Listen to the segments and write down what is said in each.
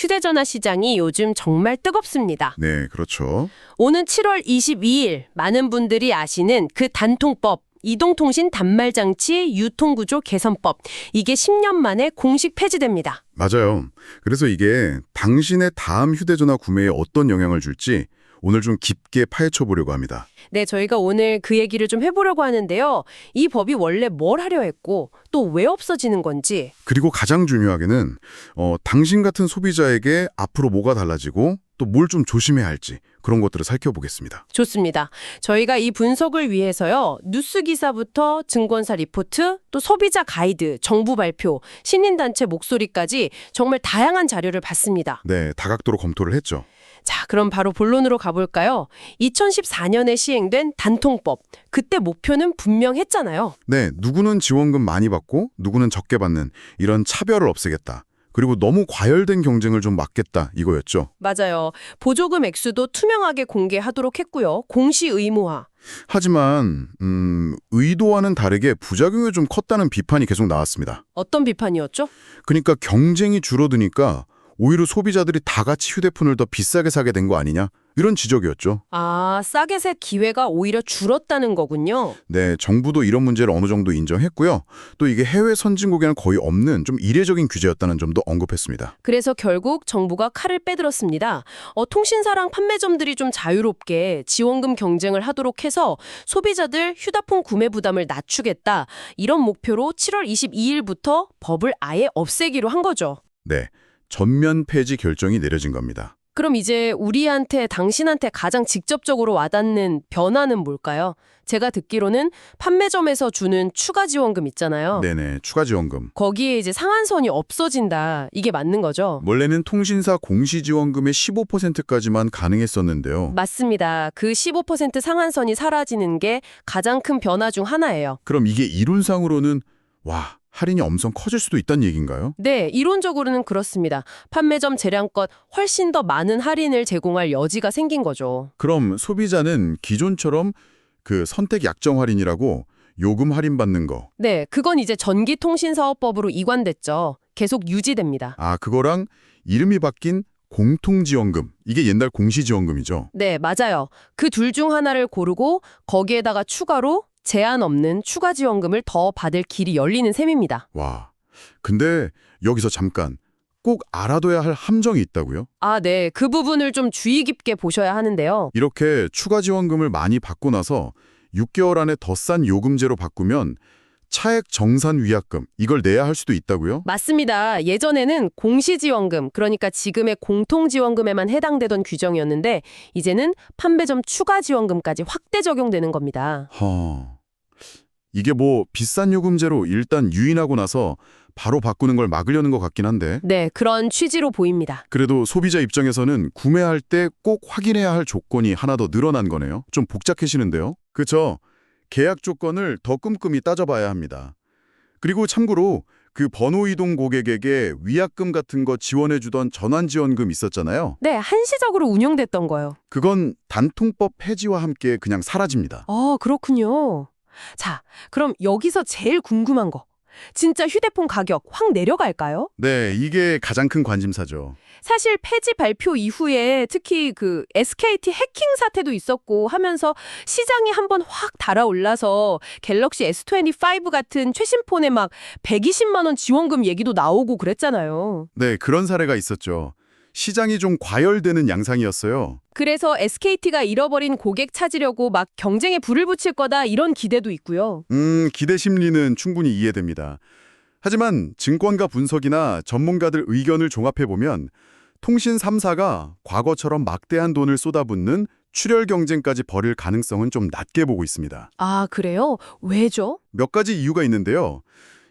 휴대전화 시장이 요즘 정말 뜨겁습니다. 네, 그렇죠. 오는 7월 22일 많은 분들이 아시는 그 단통법, 이동통신 단말장치 유통구조 개선법, 이게 10년 만에 공식 폐지됩니다. 맞아요. 그래서 이게 당신의 다음 휴대전화 구매에 어떤 영향을 줄지 오늘 좀 깊게 파헤쳐 보려고 합니다. 네, 저희가 오늘 그 얘기를 좀 해보려고 하는데요. 이 법이 원래 뭘 하려 했고 또 왜 없어지는 건지. 그리고 가장 중요하게는 당신 같은 소비자에게 앞으로 뭐가 달라지고 또 뭘 좀 조심해야 할지 그런 것들을 살펴보겠습니다. 좋습니다. 저희가 이 분석을 위해서요. 뉴스 기사부터 증권사 리포트, 또 소비자 가이드, 정부 발표, 시민단체 목소리까지 정말 다양한 자료를 봤습니다. 네, 다각도로 검토를 했죠. 자, 그럼 바로 본론으로 가볼까요? 2014년에 시행된 단통법. 그때 목표는 분명했잖아요. 네, 누구는 지원금 많이 받고 누구는 적게 받는 이런 차별을 없애겠다. 그리고 너무 과열된 경쟁을 좀 막겠다 이거였죠. 맞아요. 보조금 액수도 투명하게 공개하도록 했고요. 공시 의무화. 하지만 의도와는 다르게 부작용이 좀 컸다는 비판이 계속 나왔습니다. 어떤 비판이었죠? 그러니까 경쟁이 줄어드니까 오히려 소비자들이 다 같이 휴대폰을 더 비싸게 사게 된 거 아니냐? 이런 지적이었죠. 아, 싸게 살 기회가 오히려 줄었다는 거군요. 네, 정부도 이런 문제를 어느 정도 인정했고요. 또 이게 해외 선진국에는 거의 없는 좀 이례적인 규제였다는 점도 언급했습니다. 그래서 결국 정부가 칼을 빼들었습니다. 통신사랑 판매점들이 좀 자유롭게 지원금 경쟁을 하도록 해서 소비자들 휴대폰 구매 부담을 낮추겠다. 이런 목표로 7월 22일부터 법을 아예 없애기로 한 거죠. 네, 전면 폐지 결정이 내려진 겁니다. 그럼 이제 우리한테, 당신한테 가장 직접적으로 와닿는 변화는 뭘까요? 제가 듣기로는 판매점에서 주는 추가 지원금 있잖아요. 네네, 추가 지원금. 거기에 이제 상한선이 없어진다. 이게 맞는 거죠? 원래는 통신사 공시지원금의 15%까지만 가능했었는데요. 맞습니다. 그 15% 상한선이 사라지는 게 가장 큰 변화 중 하나예요. 그럼 이게 이론상으로는 와, 할인이 엄청 커질 수도 있다는 얘기인가요? 네, 이론적으로는 그렇습니다. 판매점 재량껏 훨씬 더 많은 할인을 제공할 여지가 생긴 거죠. 그럼 소비자는 기존처럼 그 선택 약정 할인이라고 요금 할인받는 거. 네, 그건 이제 전기통신사업법으로 이관됐죠. 계속 유지됩니다. 아, 그거랑 이름이 바뀐 공통지원금. 이게 옛날 공시지원금이죠. 네, 맞아요. 그 둘 중 하나를 고르고 거기에다가 추가로 제한 없는 추가 지원금을 더 받을 길이 열리는 셈입니다. 와, 근데 여기서 잠깐 꼭 알아둬야 할 함정이 있다고요? 아, 네. 그 부분을 좀 주의 깊게 보셔야 하는데요. 이렇게 추가 지원금을 많이 받고 나서 6개월 안에 더 싼 요금제로 바꾸면 차액 정산 위약금 이걸 내야 할 수도 있다고요? 맞습니다. 예전에는 공시지원금, 그러니까 지금의 공통지원금에만 해당되던 규정이었는데 이제는 판매점 추가 지원금까지 확대 적용되는 겁니다. 이게 뭐 비싼 요금제로 일단 유인하고 나서 바로 바꾸는 걸 막으려는 것 같긴 한데 네, 그런 취지로 보입니다. 그래도 소비자 입장에서는 구매할 때 꼭 확인해야 할 조건이 하나 더 늘어난 거네요. 좀 복잡해지는데요. 그쵸? 계약 조건을 더 꼼꼼히 따져봐야 합니다. 그리고 참고로 그 번호 이동 고객에게 위약금 같은 거 지원해주던 전환지원금 있었잖아요. 네, 한시적으로 운영됐던 거요. 그건 단통법 폐지와 함께 그냥 사라집니다. 그렇군요. 자, 그럼 여기서 제일 궁금한 거. 진짜 휴대폰 가격 확 내려갈까요? 네, 이게 가장 큰 관심사죠. 사실 폐지 발표 이후에 특히 그 SKT 해킹 사태도 있었고 하면서 시장이 한번 확 달아올라서 갤럭시 S25 같은 최신 폰에 막 120만 원 지원금 얘기도 나오고 그랬잖아요. 네, 그런 사례가 있었죠. 시장이 좀 과열되는 양상이었어요. 그래서 SKT가 잃어버린 고객 찾으려고 막 경쟁에 불을 붙일 거다 이런 기대도 있고요. 기대 심리는 충분히 이해됩니다. 하지만 증권가 분석이나 전문가들 의견을 종합해보면 통신 3사가 과거처럼 막대한 돈을 쏟아붓는 출혈 경쟁까지 벌일 가능성은 좀 낮게 보고 있습니다. 아, 그래요? 왜죠? 몇 가지 이유가 있는데요.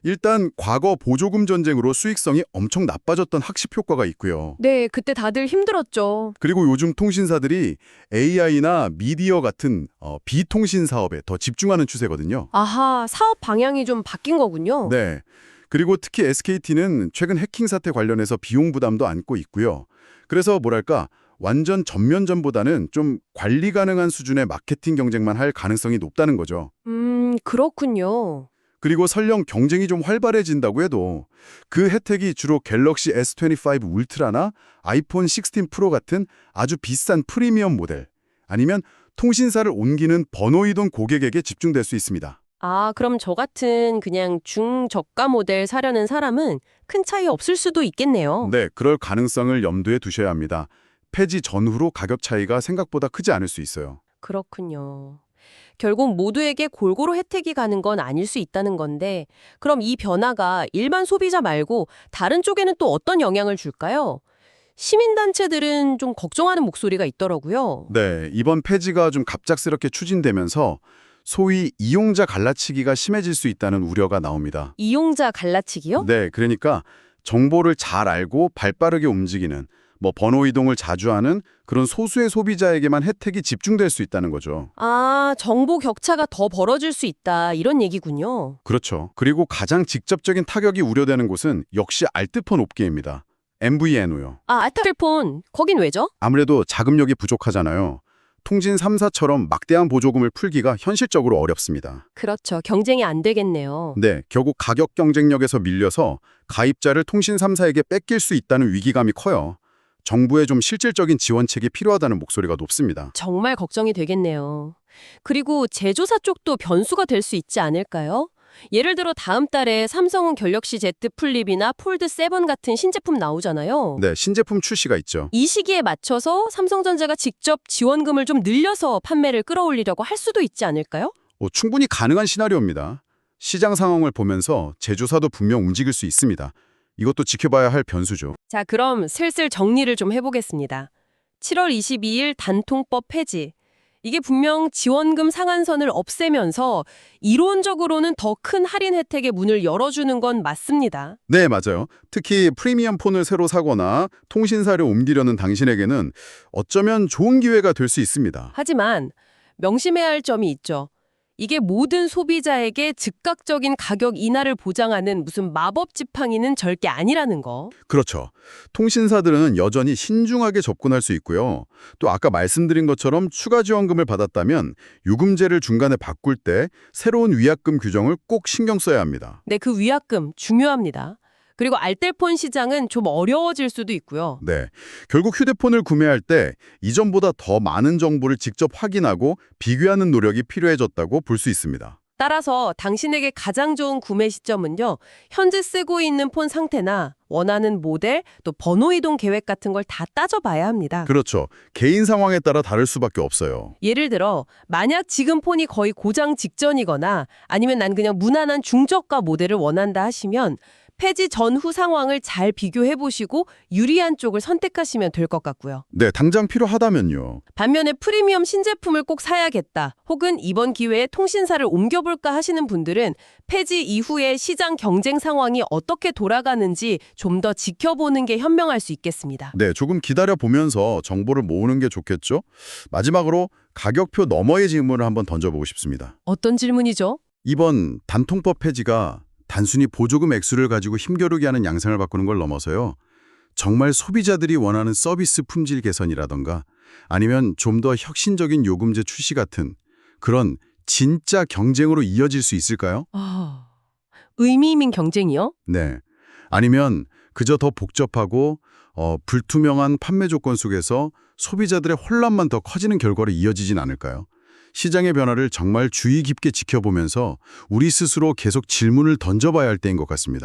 일단 과거 보조금 전쟁으로 수익성이 엄청 나빠졌던 학습 효과가 있고요. 네, 그때 다들 힘들었죠. 그리고 요즘 통신사들이 AI나 미디어 같은 비통신 사업에 더 집중하는 추세거든요. 아하, 사업 방향이 좀 바뀐 거군요. 네. 그리고 특히 SKT는 최근 해킹 사태 관련해서 비용 부담도 안고 있고요. 그래서 뭐랄까 완전 전면전보다는 좀 관리 가능한 수준의 마케팅 경쟁만 할 가능성이 높다는 거죠. 그렇군요. 그리고 설령 경쟁이 좀 활발해진다고 해도 그 혜택이 주로 갤럭시 S25 울트라나 아이폰 16 프로 같은 아주 비싼 프리미엄 모델, 아니면 통신사를 옮기는 번호 이동 고객에게 집중될 수 있습니다. 아, 그럼 저 같은 그냥 중저가 모델 사려는 사람은 큰 차이 없을 수도 있겠네요. 네, 그럴 가능성을 염두에 두셔야 합니다. 폐지 전후로 가격 차이가 생각보다 크지 않을 수 있어요. 그렇군요. 결국 모두에게 골고루 혜택이 가는 건 아닐 수 있다는 건데, 그럼 이 변화가 일반 소비자 말고 다른 쪽에는 또 어떤 영향을 줄까요? 시민단체들은 좀 걱정하는 목소리가 있더라고요. 네, 이번 폐지가 좀 갑작스럽게 추진되면서 소위 이용자 갈라치기가 심해질 수 있다는 우려가 나옵니다. 이용자 갈라치기요? 네, 그러니까 정보를 잘 알고 발빠르게 움직이는, 번호 이동을 자주 하는 그런 소수의 소비자에게만 혜택이 집중될 수 있다는 거죠. 아, 정보 격차가 더 벌어질 수 있다, 이런 얘기군요. 그렇죠. 그리고 가장 직접적인 타격이 우려되는 곳은 역시 알뜰폰 업계입니다. MVNO요. 아, 알뜰폰, 거긴 왜죠? 아무래도 자금력이 부족하잖아요. 통신 3사처럼 막대한 보조금을 풀기가 현실적으로 어렵습니다. 그렇죠. 경쟁이 안 되겠네요. 네, 결국 가격 경쟁력에서 밀려서 가입자를 통신 3사에게 뺏길 수 있다는 위기감이 커요. 정부의 좀 실질적인 지원책이 필요하다는 목소리가 높습니다. 정말 걱정이 되겠네요. 그리고 제조사 쪽도 변수가 될 수 있지 않을까요? 예를 들어 다음 달에 삼성은 갤럭시 Z 플립이나 폴드 7 같은 신제품 나오잖아요. 네, 신제품 출시가 있죠. 이 시기에 맞춰서 삼성전자가 직접 지원금을 좀 늘려서 판매를 끌어올리려고 할 수도 있지 않을까요? 충분히 가능한 시나리오입니다. 시장 상황을 보면서 제조사도 분명 움직일 수 있습니다. 이것도 지켜봐야 할 변수죠. 자, 그럼 슬슬 정리를 좀 해보겠습니다. 7월 22일 단통법 폐지. 이게 분명 지원금 상한선을 없애면서 이론적으로는 더 큰 할인 혜택의 문을 열어주는 건 맞습니다. 네, 맞아요. 특히 프리미엄 폰을 새로 사거나 통신사를 옮기려는 당신에게는 어쩌면 좋은 기회가 될 수 있습니다. 하지만 명심해야 할 점이 있죠. 이게 모든 소비자에게 즉각적인 가격 인하를 보장하는 무슨 마법 지팡이는 절대 아니라는 거. 그렇죠. 통신사들은 여전히 신중하게 접근할 수 있고요. 또 아까 말씀드린 것처럼 추가 지원금을 받았다면 요금제를 중간에 바꿀 때 새로운 위약금 규정을 꼭 신경 써야 합니다. 네, 그 위약금 중요합니다. 그리고 알뜰폰 시장은 좀 어려워질 수도 있고요. 네, 결국 휴대폰을 구매할 때 이전보다 더 많은 정보를 직접 확인하고 비교하는 노력이 필요해졌다고 볼 수 있습니다. 따라서 당신에게 가장 좋은 구매 시점은요, 현재 쓰고 있는 폰 상태나 원하는 모델, 또 번호 이동 계획 같은 걸 다 따져봐야 합니다. 그렇죠. 개인 상황에 따라 다를 수밖에 없어요. 예를 들어, 만약 지금 폰이 거의 고장 직전이거나 아니면 난 그냥 무난한 중저가 모델을 원한다 하시면 폐지 전후 상황을 잘 비교해보시고 유리한 쪽을 선택하시면 될 것 같고요. 네, 당장 필요하다면요. 반면에 프리미엄 신제품을 꼭 사야겠다, 혹은 이번 기회에 통신사를 옮겨볼까 하시는 분들은 폐지 이후에 시장 경쟁 상황이 어떻게 돌아가는지 좀 더 지켜보는 게 현명할 수 있겠습니다. 네, 조금 기다려보면서 정보를 모으는 게 좋겠죠? 마지막으로 가격표 너머의 질문을 한번 던져보고 싶습니다. 어떤 질문이죠? 이번 단통법 폐지가 단순히 보조금 액수를 가지고 힘겨루게 하는 양상을 바꾸는 걸 넘어서요. 정말 소비자들이 원하는 서비스 품질 개선이라던가 아니면 좀 더 혁신적인 요금제 출시 같은 그런 진짜 경쟁으로 이어질 수 있을까요? 의미 있는 경쟁이요? 네. 아니면 그저 더 복잡하고 불투명한 판매 조건 속에서 소비자들의 혼란만 더 커지는 결과로 이어지진 않을까요? 시장의 변화를 정말 주의 깊게 지켜보면서 우리 스스로 계속 질문을 던져봐야 할 때인 것 같습니다.